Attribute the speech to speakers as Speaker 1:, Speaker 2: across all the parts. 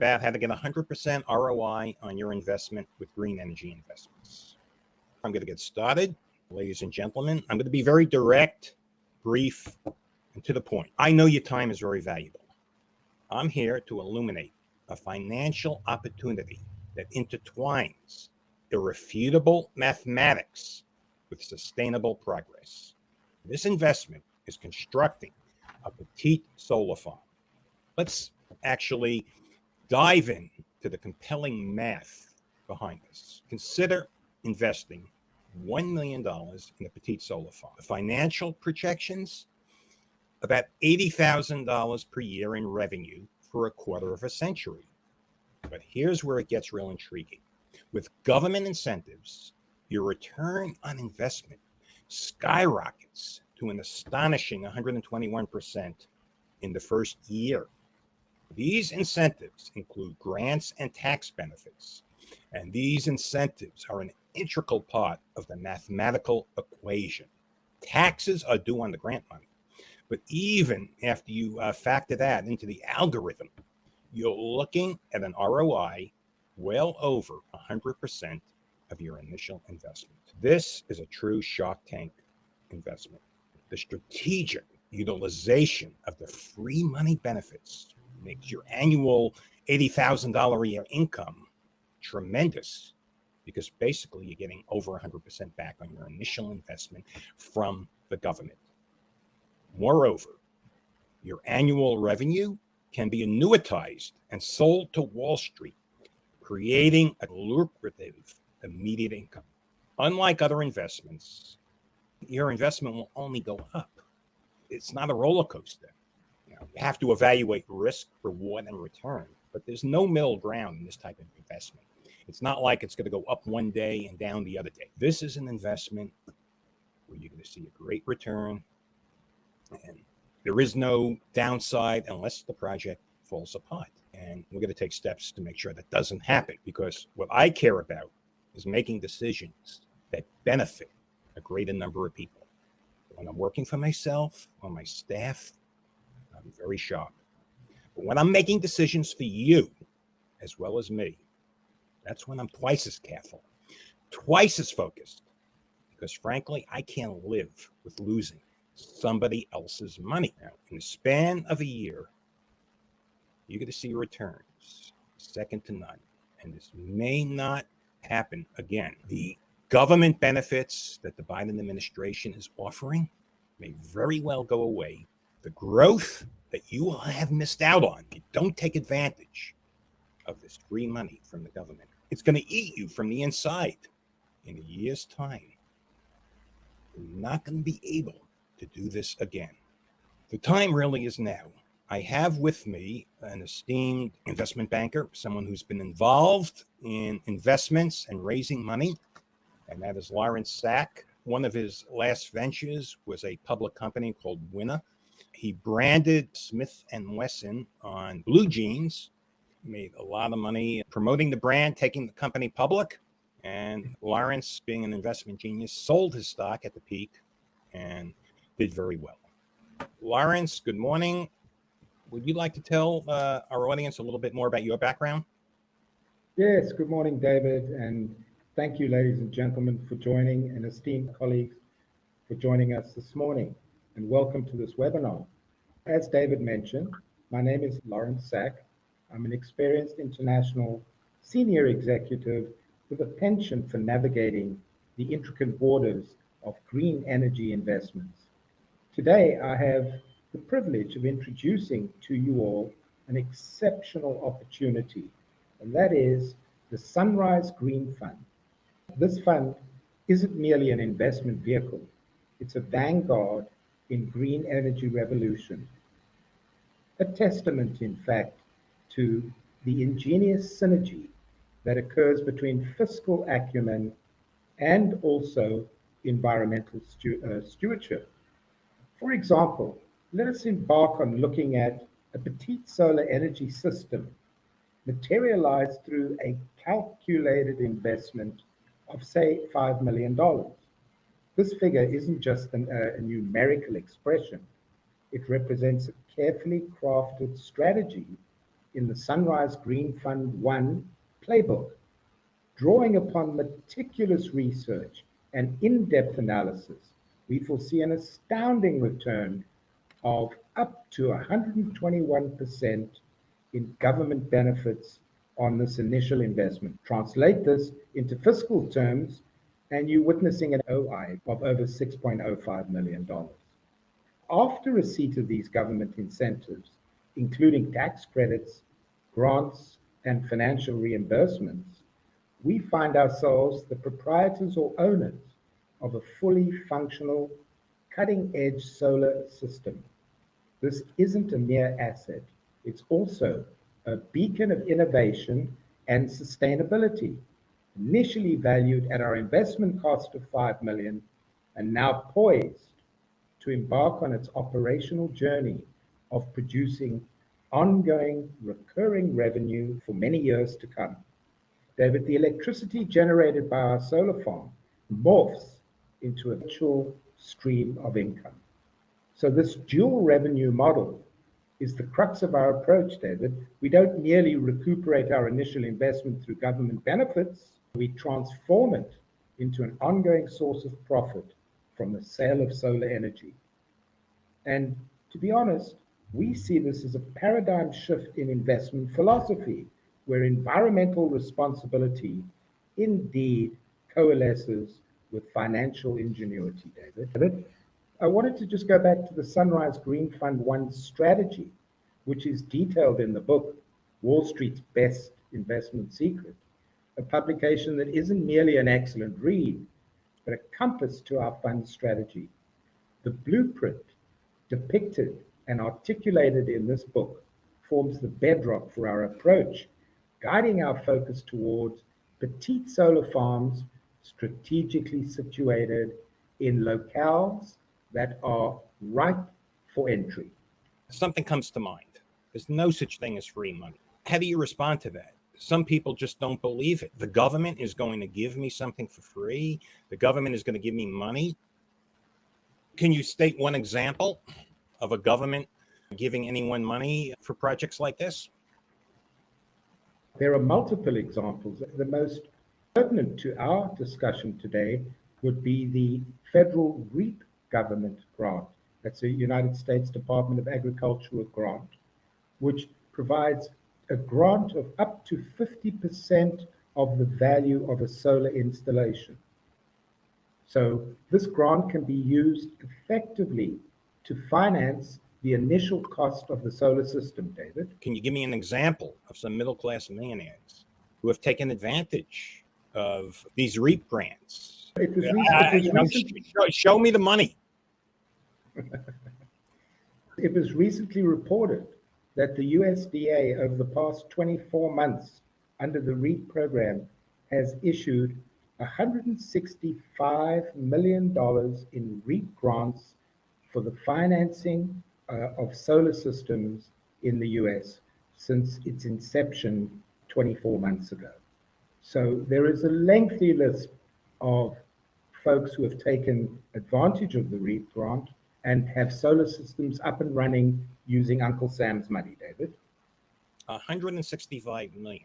Speaker 1: about how to get 100% ROI on your investment with green energy investments. I'm going to get started. Ladies and gentlemen, I'm going to be very direct, brief, and to the point. I know your time is very valuable. I'm here to illuminate a financial opportunity that intertwines irrefutable mathematics with sustainable progress. This investment is constructing a petite solar farm. Let's actually dive in to the compelling math behind this. Consider investing $1 million in a petite solar farm. The financial projections, about $80,000 per year in revenue for a quarter of a century. But here's where it gets real intriguing. With government incentives, your return on investment skyrockets to an astonishing 121% in the first year. These incentives include grants and tax benefits, and these incentives are an integral part of the mathematical equation. Taxes are due on the grant money, but even after you factor that into the algorithm, you're looking at an ROI well over 100% of your initial investment. This is a true Shark Tank investment. The strategic utilization of the free money benefits makes your annual $80,000 a year income tremendous, because basically you're getting over 100% back on your initial investment from the government. Moreover, your annual revenue can be annuitized and sold to Wall Street, creating a lucrative immediate income. Unlike other investments, your investment will only go up. It's not a roller coaster. You have to evaluate risk, reward, and return, but there's no middle ground in this type of investment. It's not like it's going to go up one day and down the other day. This is an investment where you're going to see a great return, and there is no downside unless the project falls apart. And we're going to take steps to make sure that doesn't happen, because what I care about is making decisions that benefit a greater number of people. When I'm working for myself or my staff, I'm very sharp. But when I'm making decisions for you, as well as me, that's when I'm twice as careful, twice as focused, because frankly, I can't live with losing somebody else's money. Now, in the span of a year, you're going to see returns second to none, and this may not happen again. The government benefits that the Biden administration is offering may very well go away. The growth that you will have missed out on if you don't take advantage of this free money from the government, it's going to eat you from the inside. In a year's time, you're not going to be able to do this again. The time really is now. I have with me an esteemed investment banker, someone who's been involved in investments and raising money, and that is Lawrence Sack. One of his last ventures was a public company called Winner. He branded Smith & Wesson on blue jeans, made a lot of money promoting the brand, taking the company public. And Lawrence, being an investment genius, sold his stock at the peak and did very well. Lawrence, good morning. Would you like to tell our audience a little bit more about your background?
Speaker 2: Yes, good morning, David, and thank you, ladies and gentlemen, for joining, and esteemed colleagues for joining us this morning, and welcome to this webinar. As David mentioned, my name is Lawrence Sack. I'm an experienced international senior executive with a penchant for navigating the intricate borders of green energy investments. Today, I have the privilege of introducing to you all an exceptional opportunity, and that is the Sunrise Green Fund. This fund isn't merely an investment vehicle, it's a vanguard in green energy revolution. A testament, in fact, to the ingenious synergy that occurs between fiscal acumen and also environmental stewardship. For example, let us embark on looking at a petite solar energy system materialized through a calculated investment of, say, $5 million. This figure isn't just a numerical expression. It represents a carefully crafted strategy in the Sunrise Green Fund 1 playbook, drawing upon meticulous research and in-depth analysis, we foresee an astounding return of up to 121% in government benefits on this initial investment. Translate this into fiscal terms, and you're witnessing an ROI of over $6.05 million. After receipt of these government incentives, including tax credits, grants, and financial reimbursements, we find ourselves the proprietors or owners of a fully functional, cutting-edge solar system. This isn't a mere asset, it's also a beacon of innovation and sustainability, initially valued at our investment cost of $5 million and now poised to embark on its operational journey of producing ongoing recurring revenue for many years to come. David, the electricity generated by our solar farm morphs into a virtual stream of income. So this dual revenue model is the crux of our approach, David. We don't merely recuperate our initial investment through government benefits, we transform it into an ongoing source of profit from the sale of solar energy. And to be honest, we see this as a paradigm shift in investment philosophy, where environmental responsibility indeed coalesces with financial ingenuity, David. I wanted to just go back to the Sunrise Green Fund 1 strategy, which is detailed in the book, Wall Street's Best Investment Secret, a publication that isn't merely an excellent read, but a compass to our fund strategy. The blueprint depicted and articulated in this book forms the bedrock for our approach, guiding our focus towards petite solar farms strategically situated in locales that are ripe for entry.
Speaker 1: Something comes to mind. There's no such thing as free money. How do you respond to that? Some people just don't believe it. The government is going to give me something for free. The government is going to give me money. Can you state one example of a government giving anyone money for projects like this?
Speaker 2: There are multiple examples. The most pertinent to our discussion today would be the federal REAP government grant. That's a United States Department of Agriculture grant, which provides a grant of up to 50% of the value of a solar installation. So this grant can be used effectively to finance the initial cost of the solar system, David.
Speaker 1: Can you give me an example of some middle-class millionaires who have taken advantage of these REAP grants? Show me the money.
Speaker 2: It was recently reported that the USDA over the past 24 months under the REAP program has issued $165 million in REAP grants for the financing of solar systems in the US since its inception 24 months ago. So there is a lengthy list of folks who have taken advantage of the REAP grant and have solar systems up and running using Uncle Sam's money, David.
Speaker 1: 165 million.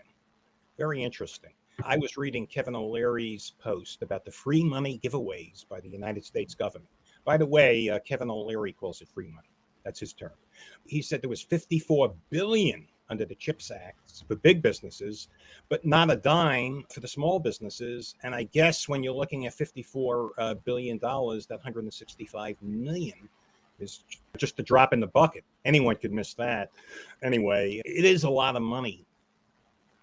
Speaker 1: Very interesting. I was reading Kevin O'Leary's post about the free money giveaways by the United States government. By the way, Kevin O'Leary calls it free money. That's his term. He said there was 54 billion under the CHIPS Act for big businesses, but not a dime for the small businesses. And I guess when you're looking at $54 billion, that 165 million is just a drop in the bucket. Anyone could miss that. Anyway, it is a lot of money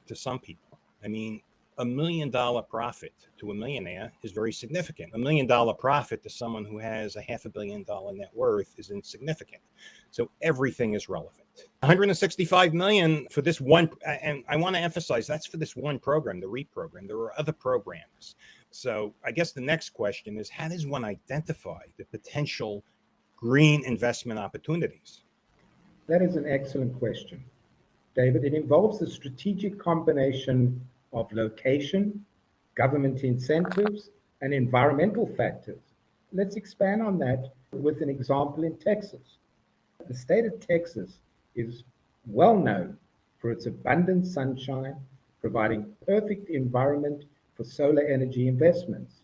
Speaker 1: to some people. I mean, $1 million profit to a millionaire is very significant. $1 million profit to someone who has a $500 million net worth is insignificant. So everything is relevant. 165 million for this one, and I want to emphasize that's for this one program, the REAP program. There are other programs. So I guess the next question is, how does one identify the potential green investment opportunities?
Speaker 2: That is an excellent question, David. It involves a strategic combination of location, government incentives, and environmental factors. Let's expand on that with an example in Texas. The state of Texas is well known for its abundant sunshine, providing perfect environment for solar energy investments.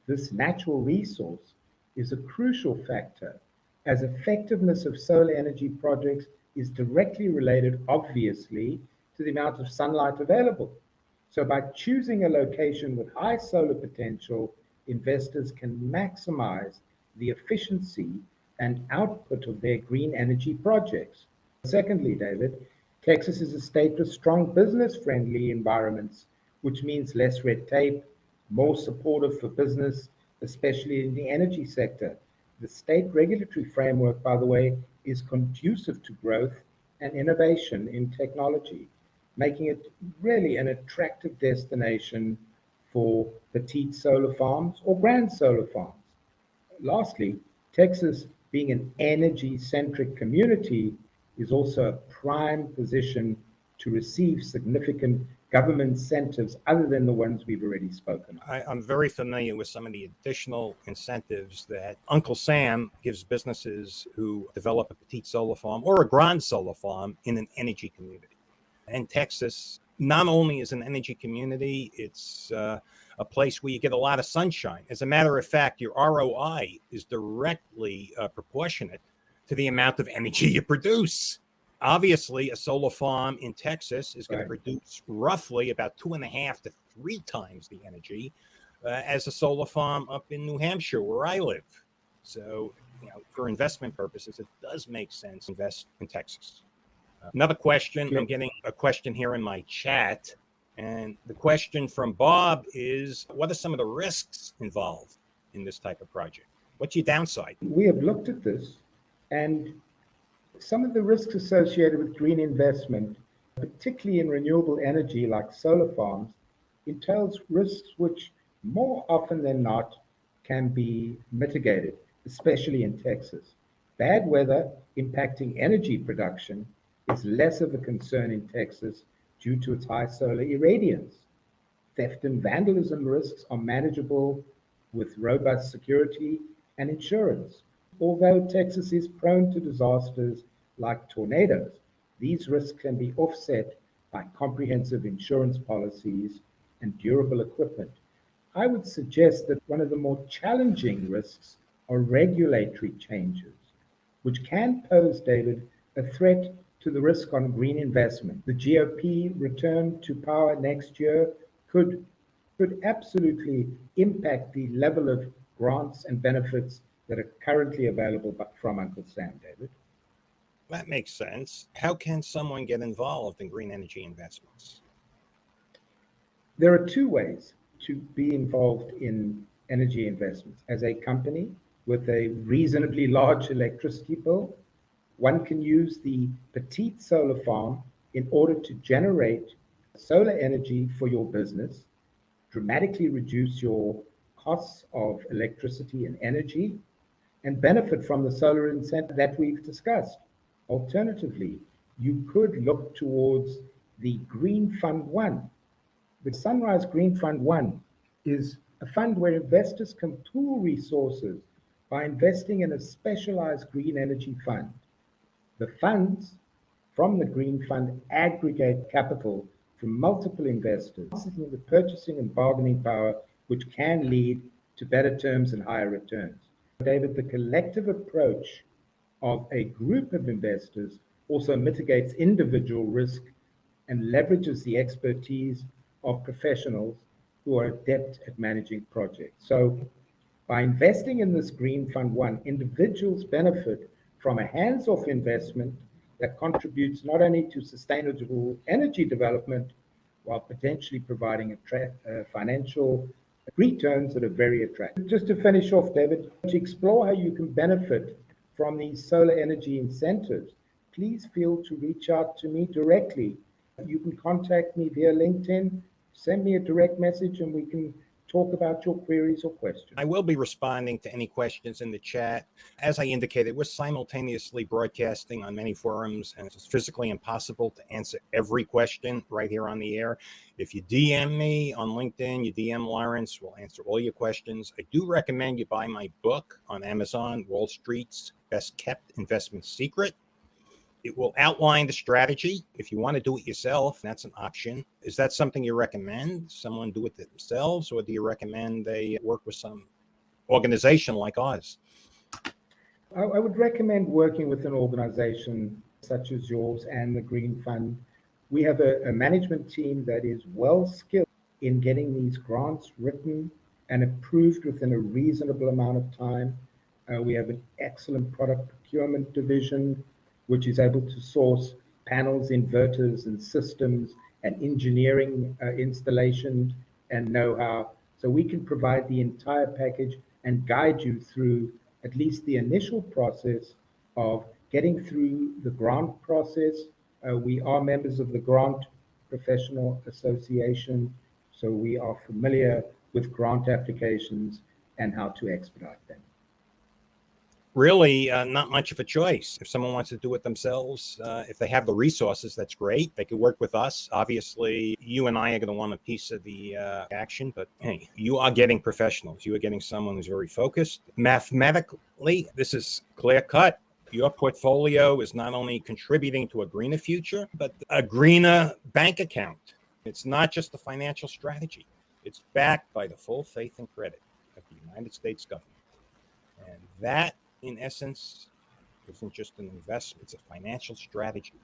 Speaker 2: This natural resource is a crucial factor as effectiveness of solar energy projects is directly related, obviously, to the amount of sunlight available. So by choosing a location with high solar potential, investors can maximize the efficiency and output of their green energy projects. Secondly, David, Texas is a state with strong business-friendly environments, which means less red tape, more supportive for business, especially in the energy sector. The state regulatory framework, by the way, is conducive to growth and innovation in technology, making it really an attractive destination for petite solar farms or grand solar farms. Lastly, Texas, being an energy-centric community, is also a prime position to receive significant government incentives other than the ones we've already spoken of.
Speaker 1: I'm very familiar with some of the additional incentives that Uncle Sam gives businesses who develop a petite solar farm or a grand solar farm in an energy community. And Texas not only is an energy community, it's a place where you get a lot of sunshine. As a matter of fact, your ROI is directly proportionate to the amount of energy you produce. Obviously, a solar farm in Texas is going to produce roughly about 2.5 to 3 times the energy as a solar farm up in New Hampshire, where I live. So, for investment purposes, it does make sense to invest in Texas. Another question, I'm getting a question here in my chat. And the question from Bob is, what are some of the risks involved in this type of project? What's your downside?
Speaker 2: We have looked at this, and some of the risks associated with green investment, particularly in renewable energy like solar farms, entails risks which more often than not can be mitigated, especially in Texas. Bad weather impacting energy production is less of a concern in Texas due to its high solar irradiance. Theft and vandalism risks are manageable with robust security and insurance. Although Texas is prone to disasters like tornadoes, these risks can be offset by comprehensive insurance policies and durable equipment. I would suggest that one of the more challenging risks are regulatory changes, which can pose, David, a threat to the risk on green investment. The GOP return to power next year could absolutely impact the level of grants and benefits that are currently available from Uncle Sam, David.
Speaker 1: That makes sense. How can someone get involved in green energy investments?
Speaker 2: There are 2 ways to be involved in energy investments. As a company with a reasonably large electricity bill, one can use the petite solar farm in order to generate solar energy for your business, dramatically reduce your costs of electricity and energy, and benefit from the solar incentive that we've discussed. Alternatively, you could look towards the Green Fund 1. The Sunrise Green Fund 1 is a fund where investors can pool resources by investing in a specialized green energy fund. The funds from the Green Fund aggregate capital from multiple investors, in the purchasing and bargaining power, which can lead to better terms and higher returns. David, the collective approach of a group of investors also mitigates individual risk and leverages the expertise of professionals who are adept at managing projects. So by investing in this Green Fund 1, individuals benefit from a hands-off investment that contributes not only to sustainable energy development, while potentially providing financial returns that are very attractive. Just to finish off, David, to explore how you can benefit from these solar energy incentives, please feel to reach out to me directly. You can contact me via LinkedIn, send me a direct message, and we can talk about your queries or questions.
Speaker 1: I will be responding to any questions in the chat. As I indicated, we're simultaneously broadcasting on many forums, and it's physically impossible to answer every question right here on the air. If you DM me on LinkedIn, you DM Lawrence, we'll answer all your questions. I do recommend you buy my book on Amazon, Wall Street's Best Kept Investment Secret. It will outline the strategy. If you want to do it yourself, that's an option. Is that something you recommend? Someone do it themselves, or do you recommend they work with some organization like ours?
Speaker 2: I would recommend working with an organization such as yours and the Green Fund. We have a management team that is well skilled in getting these grants written and approved within a reasonable amount of time. We have an excellent product procurement division, which is able to source panels, inverters, and systems and engineering installation and know-how. So we can provide the entire package and guide you through at least the initial process of getting through the grant process. We are members of the Grant Professional Association, so we are familiar with grant applications and how to expedite them.
Speaker 1: Really, not much of a choice. If someone wants to do it themselves, if they have the resources, that's great. They could work with us. Obviously, you and I are going to want a piece of the action, but hey, you are getting professionals. You are getting someone who's very focused. Mathematically, this is clear cut. Your portfolio is not only contributing to a greener future, but a greener bank account. It's not just the financial strategy. It's backed by the full faith and credit of the United States government. And that, in essence, isn't just an investment, it's a financial strategy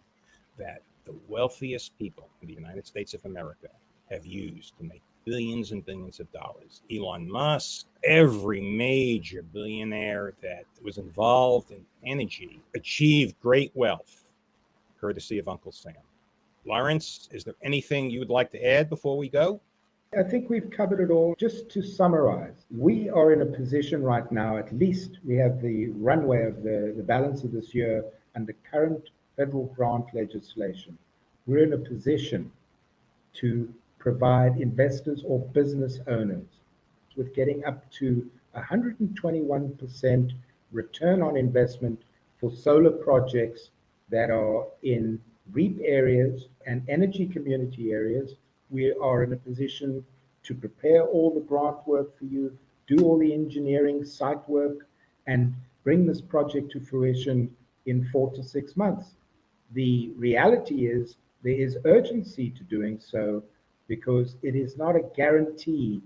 Speaker 1: that the wealthiest people in the United States of America have used to make billions and billions of dollars. Elon Musk, every major billionaire that was involved in energy achieved great wealth, courtesy of Uncle Sam. Lawrence, is there anything you would like to add before we go?
Speaker 2: I think we've covered it all. Just to summarize, we are in a position right now, at least we have the runway of the balance of this year under current federal grant legislation. We're in a position to provide investors or business owners with getting up to 121% return on investment for solar projects that are in REAP areas and energy community areas. We are in a position to prepare all the grant work for you, do all the engineering, site work, and bring this project to fruition in 4 to 6 months. The reality is there is urgency to doing so because it is not a guarantee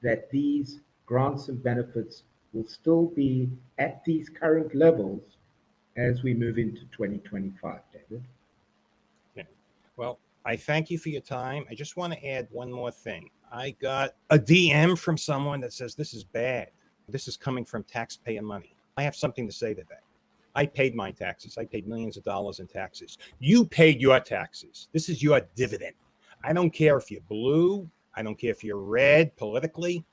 Speaker 2: that these grants and benefits will still be at these current levels as we move into 2025, David.
Speaker 1: Okay. Well, I thank you for your time. I just want to add one more thing. I got a DM from someone that says, this is bad. This is coming from taxpayer money. I have something to say to that. I paid my taxes. I paid millions of dollars in taxes. You paid your taxes. This is your dividend. I don't care if you're blue. I don't care if you're red politically.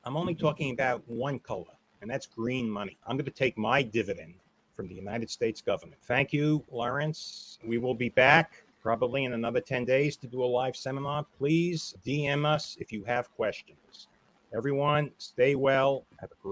Speaker 1: I'm only talking about one color, and that's green money. I'm going to take my dividend from the United States government. Thank you, Lawrence. We will be back probably in another 10 days to do a live seminar. Please DM us if you have questions. Everyone, stay well. Have a great